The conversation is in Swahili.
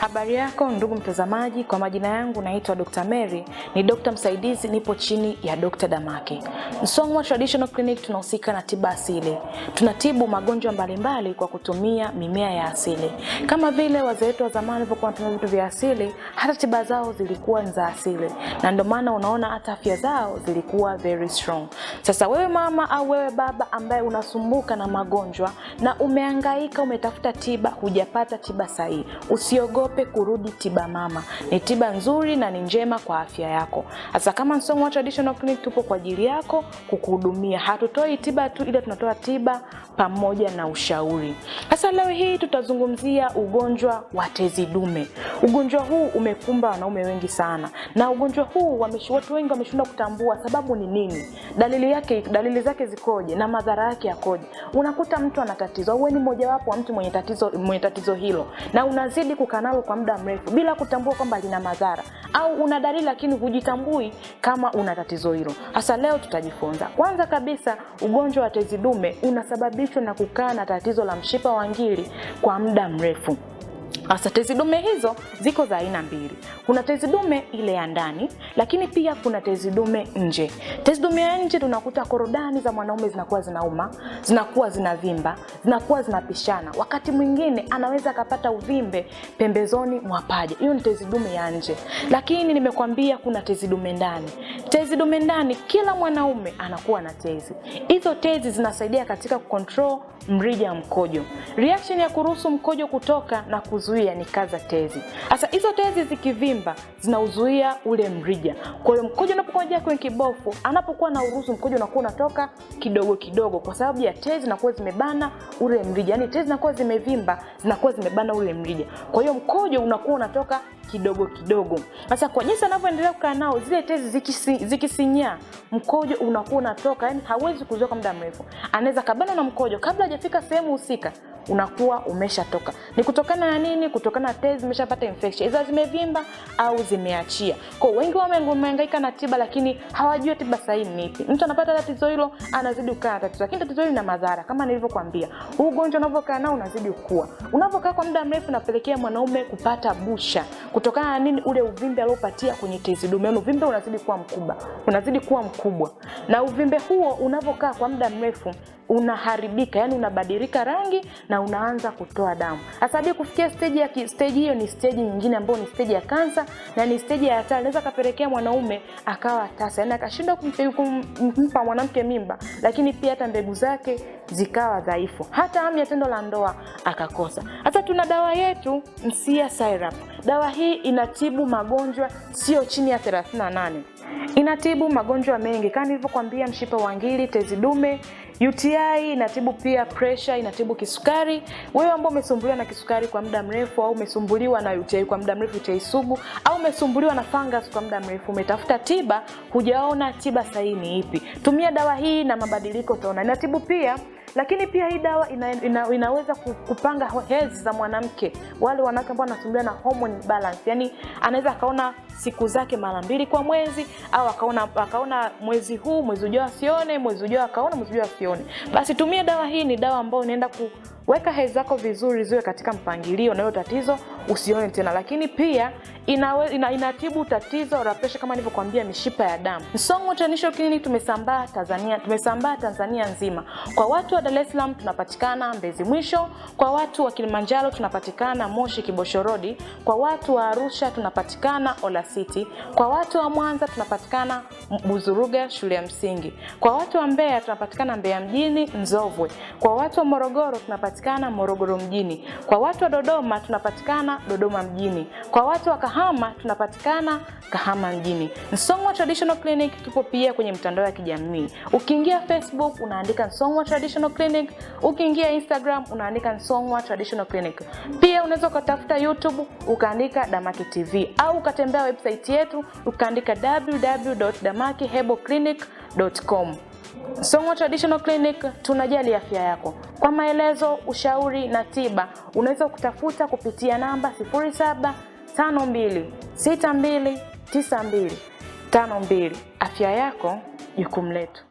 Habari yako ndugu mtazamaji, kwa majina yangu naitwa Dr. Mary, ni dokta msaidizi, nipo chini ya Dr. Damaki. Song'wa Traditional Clinic tunahusika na tiba asili. Tunatibu magonjwa mbalimbali kwa kutumia mimea ya asili. Kama vile wazee wetu wa zamani walivyokuwa wanatumia vitu vya asili, hata tiba zao zilikuwa za asili. Na ndio maana unaona hata afya zao zilikuwa very strong. Sasa wewe mama au wewe baba ambaye unasumbuka na magonjwa na umehangaika, umetafuta tiba, hujapata tiba sahihi, usiogope kurudi tiba mama. Ni tiba nzuri na ni njema kwa afya yako. Sasa kama Song'wa Traditional Clinic tupo kwa ajili yako kukuhudumia. Hatutoi tiba tu, ila tunatoa tiba pamoja na ushauri. Sasa leo hii tutazungumzia ugonjwa wa tezi dume. Ugonjwa huu umekumba wanaume wengi sana. Na ugonjwa huu watu wengi wameshindwa kutambua sababu ni nini. Dalili zake zikoje na madhara yake yakoje. Unakuta mtu ana tatizo, wewe ni mojawapo wa mtu mwenye tatizo hilo, na unazidi kukaa nalo kwa muda mrefu bila kutambua kwamba lina madhara, au una dalili lakini hujitambui kama una tatizo hilo. Hasa leo tutajifunza. Kwanza kabisa, ugonjwa wa tezi dume unasababishwa na kukaa na tatizo la mshipa wa ngiri kwa muda mrefu. Sasa tezi dume hizo ziko za aina mbili. Kuna tezi dume ile ya ndani, lakini pia kuna tezi dume nje. Tezi dume ya nje tunakuta korodani za mwanaume zinakuwa zinauma, zinakuwa zinavimba, zinakuwa zinapishana. Wakati mwingine anaweza akapata uvimbe pembezoni mwa paja. Hiyo ni tezi dume ya nje. Lakini nimekwambia kuna tezi dume ndani. Tezi dume ndani, kila mwanaume anakuwa na tezi. Hizo tezi zinasaidia katika control mrija mkojo. Reaction ya kuruhusu mkojo kutoka na kuzuia ni kaza tezi. Sasa hizo tezi zikivimba zinauzuia ule mrija. Kwa hiyo mkojo unapokuja kwenye kibofu, anapokuwa na uruhusu mkojo unakuwa unatoka kidogo kidogo kwa sababu ya tezi zinakuwa zimebana ule mrija. Yaani tezi zinakuwa zimevimba, zinakuwa zimebana ule mrija. Kwa hiyo mkojo unakuwa unatoka kidogo kidogo. Sasa kwa jinsi anavyoendelea kukaa nao, zile tezi zikisinya, mkojo unakuwa unatoka, yani hawezi kuzoea kwa muda mrefu. Anaweza kabana na mkojo kabla hajafika sehemu husika unakuwa umeshatoka. Ni kutokana na nini? Kutokana na tezi zimeshapata infection. Hizo zimevimba au zimeachia. Kwa wengi wamehangaika na tiba lakini hawajui tiba sahihi ni ipi. Mtu anapata tatizo hilo anazidi kukaa na tatizo. Lakini tatizo hili lina madhara kama nilivyokuambia. Huu ugonjwa unapokaa nao unazidi kukua. Unapokaa kwa muda mrefu unapelekea mwanaume kupata busha. Kutokana na nini? Ule uvimbe aliopatia kwenye tezi dume. Uvimbe unazidi kuwa mkubwa. Unazidi kuwa mkubwa. Na uvimbe huo unapokaa kwa muda mrefu unaharibika, yani unabadilika rangi na unaanza kutoa damu. Hasa hadi kufikia stage hiyo ni stage nyingine ambayo ni stage ya kansa na ni stage ya hatari. Inaweza kapelekea mwanaume akawa tasa, yani akashindwa kumpa mwanamke mimba, lakini pia hata mbegu zake zikawa dhaifu. Hata hamu ya tendo la ndoa akakosa. Hata tuna dawa yetu Msia Syrup. Dawa hii inatibu magonjwa sio chini ya 38. Inatibu magonjwa mengi kama nilivyokuambia: mshipa wa ngiri, tezi dume, UTI, inatibu pia pressure, inatibu kisukari. Wewe ambao umesumbuliwa na kisukari kwa muda mrefu, au umesumbuliwa na UTI kwa muda mrefu, UTI sugu, au umesumbuliwa na fungus kwa muda mrefu, umetafuta tiba, hujaona tiba sahihi ni ipi, tumia dawa hii na mabadiliko utaona. Inatibu pia, lakini pia hii dawa inaweza kupanga hedhi za mwanamke. Wale wanawake ambao wanasumbuliwa na hormone balance, yani anaweza akaona siku zake mara 2 kwa mwezi, au akaona mwezi huu, mwezi ujao asione, mwezi ujao akaona, mwezi ujao asione. Basi tumia dawa hii. Ni dawa ambayo inaenda kuweka hedhi zako vizuri, ziwe katika mpangilio, na hiyo tatizo usione tena. Lakini pia inatibu tatizo la pressure kama nilivyokuambia, mishipa ya damu. Song'wa Traditional Clinic tumesambaa Tanzania nzima. Kwa watu wa Dar es Salaam tunapatikana Mbezi Mwisho, kwa watu wa Kilimanjaro tunapatikana Moshi Kibosho Road, kwa watu wa Arusha tunapatikana Ola City, kwa watu wa Mwanza tunapatikana Buzuruga shule ya msingi, kwa watu wa Mbeya tunapatikana Mbeya mjini Nzovwe, kwa watu wa Morogoro tunapatikana Morogoro mjini, kwa watu wa Dodoma tunapatikana Dodoma mjini, kwa watu wa Kahama tunapatikana Kahama mjini. Song'wa Traditional Clinic tupo pia kwenye mitandao ya kijamii. Ukiingia Facebook unaandika Song'wa Traditional Clinic, ukiingia Instagram unaandika Song'wa Traditional Clinic. Pia unaweza ukatafuta YouTube ukaandika Damaki TV, au ukatembea website yetu ukaandika www.damakiheboclinic.com. Song'wa Traditional Clinic tunajali afya yako. Kwa maelezo, ushauri na tiba unaweza kutafuta kupitia namba 0752629252. Afya yako jukumu letu.